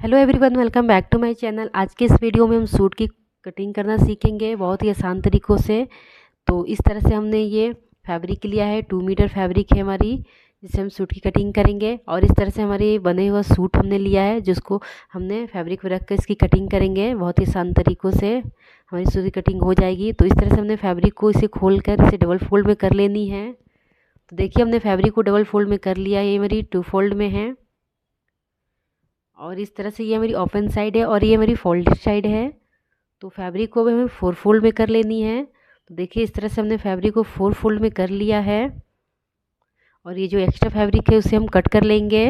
Hello everyone, welcome back to my channel. आज के इस वीडियो में हम सूट की कटिंग करना सीखेंगे बहुत ही आसान तरीक़ों से। तो इस तरह से हमने ये फैब्रिक लिया है, 2 मीटर फैब्रिक है हमारी, जिससे हम सूट की कटिंग करेंगे। और इस तरह से हमारे बने हुआ सूट हमने लिया है, जिसको हमने फैब्रिक पर रख कर इसकी कटिंग करेंगे। बहुत ही आसान तरीक़ों से हमारी सूट की कटिंग हो जाएगी। तो इस तरह से हमने फैब्रिक को इसे खोल कर इसे डबल फोल्ड में कर लेनी है। तो देखिए, हमने फैब्रिक को डबल फोल्ड में कर लिया है, ये मेरी 2 फोल्ड में है। और इस तरह से ये हमारी ओपन साइड है और ये हमारी फोल्डेड साइड है। तो फैब्रिक को भी हमें 4 फोल्ड में कर लेनी है। तो देखिए, इस तरह से हमने फैब्रिक को 4 फोल्ड में कर लिया है। और ये जो एक्स्ट्रा फैब्रिक है उसे हम कट कर लेंगे।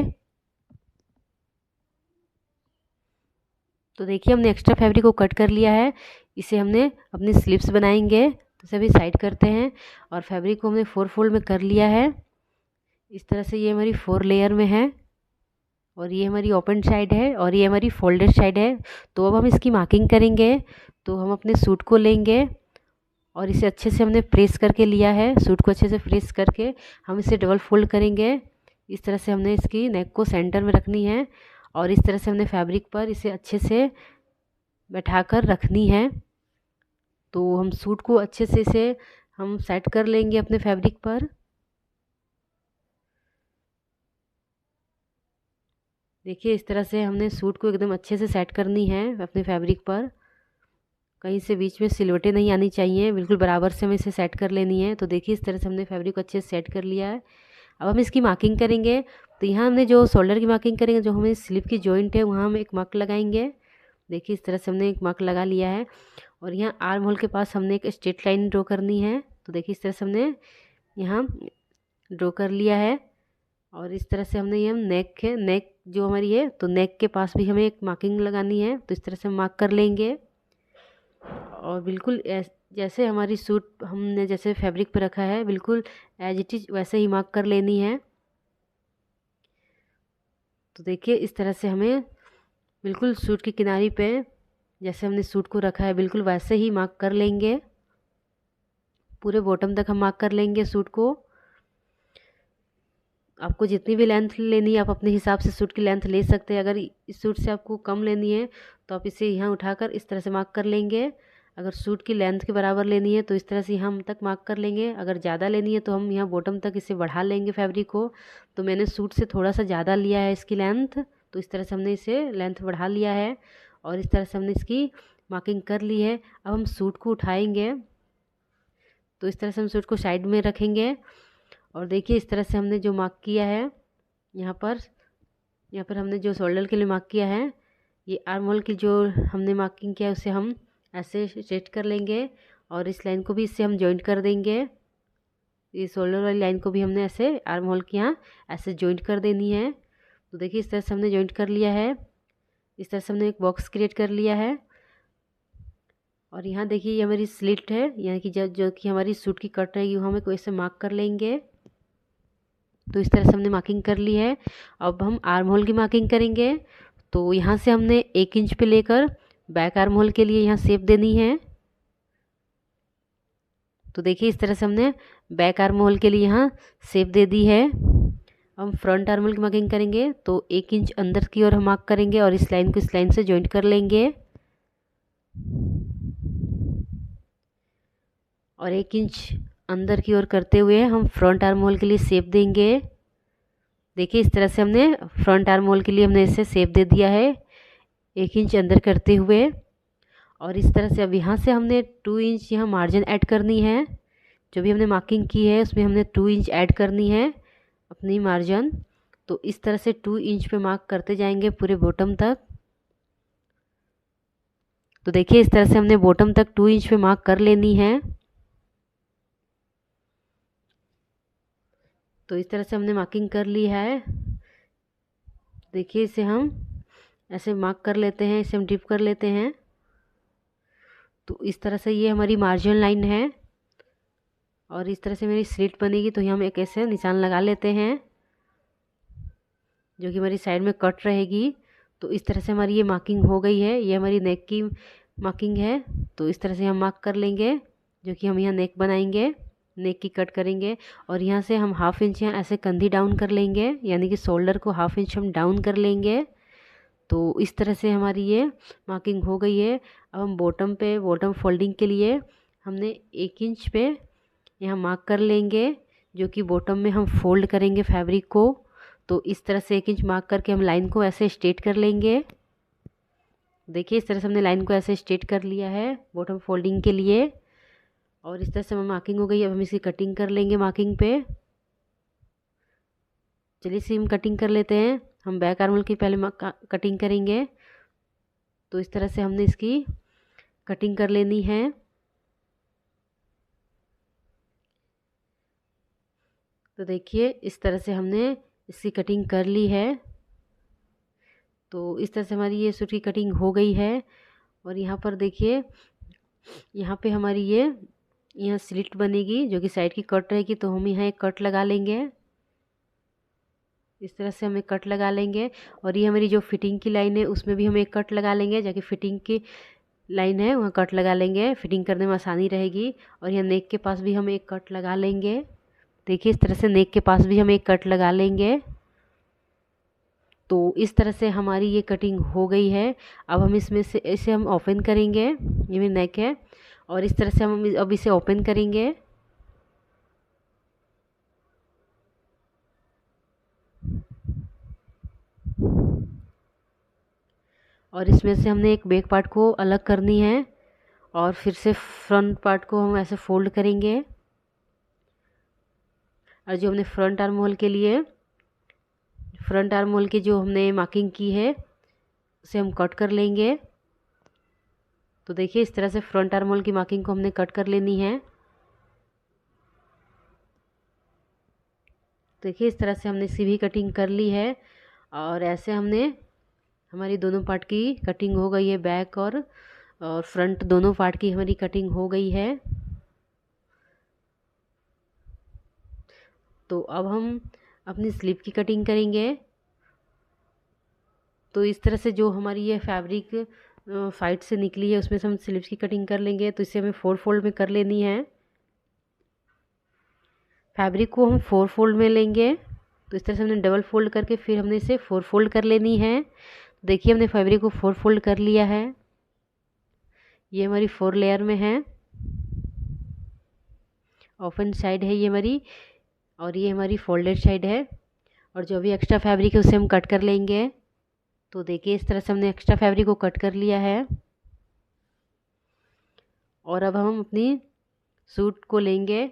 तो देखिए, हमने एक्स्ट्रा फैब्रिक को कट कर लिया है। इसे हमने अपनी स्लीव्स बनाएंगे। तो सभी साइड करते हैं और फैब्रिक को हमने 4 फोल्ड में कर लिया है। इस तरह से ये हमारी 4 लेयर में है और ये हमारी ओपन साइड है और ये हमारी फोल्डेड साइड है। तो अब हम इसकी मार्किंग करेंगे। तो हम अपने सूट को लेंगे और इसे अच्छे से हमने प्रेस करके लिया है। सूट को अच्छे से प्रेस करके हम इसे डबल फोल्ड करेंगे। इस तरह से हमने इसकी नेक को सेंटर में रखनी है और इस तरह से हमने फैब्रिक पर इसे अच्छे से बैठा कर रखनी है। तो हम सूट को अच्छे से इसे हम सेट कर लेंगे अपने फैब्रिक पर। देखिए, इस तरह से हमने सूट को एकदम अच्छे से सेट करनी है अपने फैब्रिक पर। कहीं से बीच में सिलवटें नहीं आनी चाहिए, बिल्कुल बराबर से हमें इसे सेट कर लेनी है। तो देखिए, इस तरह से हमने फैब्रिक को अच्छे से सेट कर लिया है। अब हम इसकी मार्किंग करेंगे। तो यहाँ हमने जो शोल्डर की मार्किंग करेंगे, जो हमें स्लीव की जॉइंट है वहाँ हम एक मार्क लगाएंगे। देखिए, इस तरह से हमने एक मार्क लगा लिया है। और यहाँ आर्म होल के पास हमने एक स्ट्रेट लाइन ड्रॉ करनी है। तो देखिए, इस तरह से हमने यहाँ ड्रॉ कर लिया है। और इस तरह से हमने ये नेक जो हमारी है, तो नेक के पास भी हमें एक मार्किंग लगानी है। तो इस तरह से हम मार्क कर लेंगे और बिल्कुल जैसे हमारी सूट हमने जैसे फैब्रिक पे रखा है, बिल्कुल एज इट इज़ वैसे ही मार्क कर लेनी है। तो देखिए, इस तरह से हमें बिल्कुल सूट की किनारी पे जैसे हमने सूट को रखा है, बिल्कुल वैसे ही मार्क कर लेंगे। पूरे बॉटम तक हम मार्क कर लेंगे सूट को। आपको जितनी भी लेंथ लेनी है, आप अपने हिसाब से सूट की लेंथ ले सकते हैं। अगर इस सूट से आपको कम लेनी है तो आप इसे यहाँ उठाकर इस तरह से मार्क कर लेंगे। अगर सूट की लेंथ के बराबर लेनी है तो इस तरह से यहाँ हम तक मार्क कर लेंगे। अगर ज़्यादा लेनी है तो हम यहाँ बॉटम तक इसे बढ़ा लेंगे फैब्रिक को। तो मैंने सूट से थोड़ा सा ज़्यादा लिया है इसकी लेंथ, तो इस तरह से हमने इसे लेंथ बढ़ा लिया है और इस तरह से हमने इसकी मार्किंग कर ली है। अब हम सूट को उठाएँगे। तो इस तरह से हम सूट को साइड में रखेंगे और देखिए, इस तरह से हमने जो मार्क किया है यहाँ पर हमने जो शोल्डर के लिए मार्क किया है, ये आर्म होल की जो हमने मार्किंग किया है उसे हम ऐसे स्ट्रेट कर लेंगे और इस लाइन को भी इससे हम जॉइंट कर देंगे। ये शोल्डर वाली लाइन को भी हमने ऐसे आर्म होल के यहाँ ऐसे जॉइंट कर देनी है। तो देखिए, इस तरह से हमने जॉइंट कर लिया है। इस तरह से हमने एक बॉक्स क्रिएट कर लिया है। और यहाँ देखिए, ये हमारी स्लिट है, यानी कि जो कि हमारी सूट की कट रहेगी वहाँ हम ऐसे मार्क कर लेंगे। तो इस तरह से हमने मार्किंग कर ली है। अब हम आर्म होल की मार्किंग करेंगे। तो यहाँ से हमने 1 इंच पे लेकर बैक आर्म होल के लिए यहाँ शेप देनी है। तो देखिए, इस तरह से हमने बैक आर्म होल के लिए यहाँ शेप दे दी है। हम फ्रंट आर्म होल की मार्किंग करेंगे। तो 1 इंच अंदर की ओर हम मार्क करेंगे और इस लाइन को इस लाइन से जॉइंट कर लेंगे और 1 इंच अंदर की ओर करते हुए हम फ्रंट आर्म होल के लिए शेप देंगे। देखिए, इस तरह से हमने फ्रंट आर्म होल के लिए हमने इसे शेप दे दिया है 1 इंच अंदर करते हुए। और इस तरह से अब यहाँ से हमने 2 इंच यहाँ मार्जिन ऐड करनी है। जो भी हमने मार्किंग की है उसमें हमने 2 इंच ऐड करनी है अपनी मार्जिन। तो इस तरह से 2 इंच पे मार्क करते जाएंगे पूरे बॉटम तक। तो देखिए, इस तरह से हमने बॉटम तक 2 इंच पे मार्क कर लेनी है। तो इस तरह से हमने मार्किंग कर ली है। देखिए, इसे हम ऐसे मार्क कर लेते हैं, इसे हम डिप कर लेते हैं। तो इस तरह से ये हमारी मार्जिन लाइन है और इस तरह से मेरी स्लिट बनेगी। तो यहाँ हम एक ऐसे निशान लगा लेते हैं जो कि हमारी साइड में कट रहेगी। तो इस तरह से हमारी ये मार्किंग हो गई है। ये हमारी नेक की मार्किंग है। तो इस तरह से हम मार्क कर लेंगे, जो कि हम यहाँ नेक बनाएंगे, नेक की कट करेंगे। और यहाँ से हम 1/2 इंच यहाँ ऐसे कंधी डाउन कर लेंगे, यानी कि शोल्डर को 1/2 इंच हम डाउन कर लेंगे। तो इस तरह से हमारी ये मार्किंग हो गई है। अब हम बॉटम फोल्डिंग के लिए हमने 1 इंच पे यहाँ मार्क कर लेंगे, जो कि बॉटम में हम फोल्ड करेंगे फैब्रिक को। तो इस तरह से 1 इंच मार्क करके हम लाइन को ऐसे स्ट्रेट कर लेंगे। देखिए इस तरह से हमने लाइन को ऐसे स्ट्रेट कर लिया है बॉटम फोल्डिंग के लिए, और इस तरह से हमारी मार्किंग हो गई। अब हम इसकी कटिंग कर लेंगे मार्किंग पे। चलिए इसी हम कटिंग कर लेते हैं। हम बैक आर्मोल की पहले कटिंग करेंगे। तो इस तरह से हमने इसकी कटिंग कर लेनी है। तो देखिए इस तरह से हमने इसकी कटिंग कर ली है। तो इस तरह से हमारी ये सूट की कटिंग हो गई है। और यहाँ पर देखिए यहाँ पे हमारी ये यहाँ स्लिट बनेगी, जो कि साइड की कट रहेगी। तो हम यहाँ एक कट लगा लेंगे। इस तरह से हम एक कट लगा लेंगे। और ये हमारी जो फिटिंग की लाइन है उसमें भी हम एक कट लगा लेंगे। जाके फिटिंग की लाइन है वहाँ कट लगा लेंगे, फिटिंग करने में आसानी रहेगी। और यहाँ नेक के पास भी हम एक कट लगा लेंगे। देखिए इस तरह से नेक के पास भी हम एक कट लगा लेंगे। तो इस तरह से हमारी ये कटिंग हो गई है। अब हम इसमें से इसे हम ओपन करेंगे। ये मेरी नेक है और इस तरह से हम अब इसे ओपन करेंगे। और इसमें से हमने एक बैक पार्ट को अलग करनी है और फिर से फ्रंट पार्ट को हम ऐसे फोल्ड करेंगे। और जो हमने फ्रंट आर्म होल के लिए फ्रंट आर्म होल की जो हमने मार्किंग की है उसे हम कट कर लेंगे। तो देखिए इस तरह से फ्रंट आर्म होल की मार्किंग को हमने कट कर लेनी है। देखिए इस तरह से हमने इसकी भी कटिंग कर ली है। और ऐसे हमने हमारी दोनों पार्ट की कटिंग हो गई है। बैक और फ्रंट दोनों पार्ट की हमारी कटिंग हो गई है। तो अब हम अपनी स्लीव की कटिंग करेंगे। तो इस तरह से जो हमारी ये फैब्रिक साइड से निकली है उसमें से हम स्लीव्स की कटिंग कर लेंगे। तो इसे हमें 4 फोल्ड में कर लेनी है। फैब्रिक को हम 4 फोल्ड में लेंगे। तो इस तरह से हमने डबल फोल्ड करके फिर हमने इसे 4 फोल्ड कर लेनी है। देखिए हमने फैब्रिक को 4 फोल्ड कर लिया है। ये हमारी 4 लेयर में है। ओपन साइड है ये हमारी, और ये हमारी फोल्डेड साइड है। और जो भी एक्स्ट्रा फैब्रिक है उसे हम कट कर लेंगे। तो देखिए इस तरह से हमने एक्स्ट्रा फैब्रिक को कट कर लिया है। और अब हम अपनी सूट को लेंगे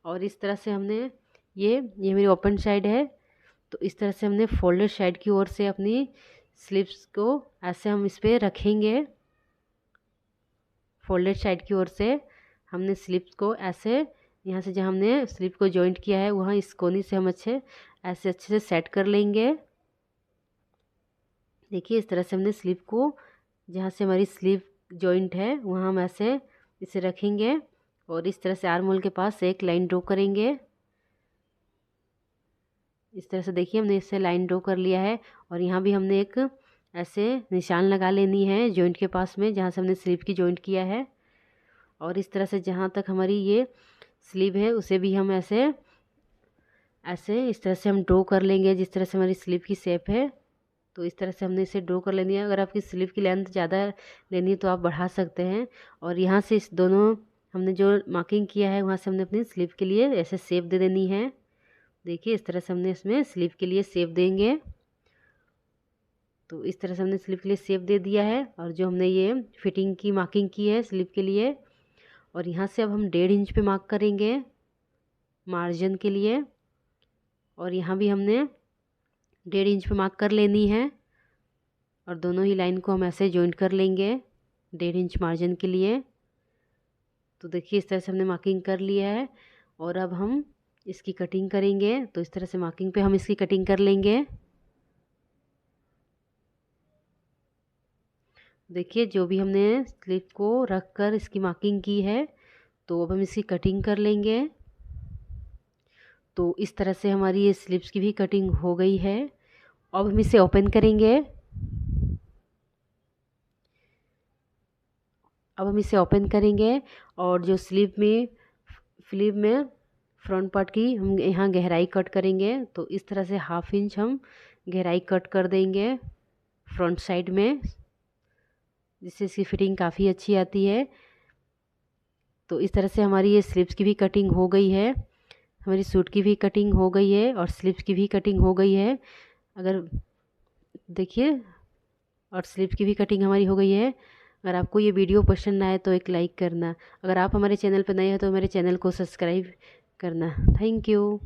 और इस तरह से हमने ये मेरी ओपन साइड है। तो इस तरह से हमने फोल्डेड साइड की ओर से अपनी स्लीव्स को ऐसे हम इस पर रखेंगे। फोल्डेड साइड की ओर से हमने स्लीव्स को ऐसे यहाँ से जहाँ हमने स्लीव को जॉइंट किया है वहाँ इस कोनी से हम अच्छे से सेट कर लेंगे। देखिए इस तरह से हमने स्लीव को जहाँ से हमारी स्लीव जॉइंट है वहाँ हम ऐसे इसे रखेंगे और इस तरह से आर्म होल के पास एक लाइन ड्रॉ करेंगे। इस तरह से देखिए हमने इससे लाइन ड्रॉ कर लिया है। और यहाँ भी हमने एक ऐसे निशान लगा लेनी है जॉइंट के पास में जहाँ से हमने स्लीव की जॉइंट किया है। और इस तरह से जहाँ तक हमारी ये स्लीव है उसे भी हम ऐसे इस तरह से हम ड्रॉ कर लेंगे जिस तरह से हमारी स्लीव की शेप है। तो इस तरह से हमने इसे ड्रॉ कर लेनी है। अगर आपकी स्लीव की लेंथ ज़्यादा लेनी है तो आप बढ़ा सकते हैं। और यहाँ से इस दोनों हमने जो मार्किंग किया है वहाँ से हमने अपनी स्लीव के लिए ऐसे शेप दे देनी है। देखिए इस तरह से हमने इसमें स्लीव के लिए शेप देंगे। तो इस तरह से हमने स्लीव के लिए शेप दे दिया है। और जो हमने ये फिटिंग की मार्किंग की है स्लीव के लिए, और यहाँ से अब हम 1.5 इंच पे मार्क करेंगे मार्जिन के लिए। और यहाँ भी हमने 1.5 इंच पे मार्क कर लेनी है। और दोनों ही लाइन को हम ऐसे जॉइंट कर लेंगे 1.5 इंच मार्जिन के लिए। तो देखिए इस तरह से हमने मार्किंग कर लिया है। और अब हम इसकी कटिंग करेंगे। तो इस तरह से मार्किंग पे हम इसकी कटिंग कर लेंगे। देखिए जो भी हमने स्लीव को रख कर इसकी मार्किंग की है तो अब हम इसकी कटिंग कर लेंगे। तो इस तरह से हमारी ये स्लीव्स की भी कटिंग हो गई है। अब हम इसे ओपन करेंगे। और जो स्लीव में फ्रंट पार्ट की हम यहाँ गहराई कट करेंगे। तो इस तरह से 1/2 इंच हम गहराई कट कर देंगे। फ्रंट साइड में, जिससे इसकी फिटिंग काफ़ी अच्छी आती है। तो इस तरह से हमारी ये स्लीव्स की भी कटिंग हो गई है, हमारी सूट की भी कटिंग हो गई है और स्लीव्स की भी कटिंग हो गई है। अगर देखिए, और स्लीव्स की भी कटिंग हमारी हो गई है। अगर आपको ये वीडियो पसंद आए तो एक लाइक करना। अगर आप हमारे चैनल पर नए हैं तो हमारे चैनल को सब्सक्राइब करना। Thank you.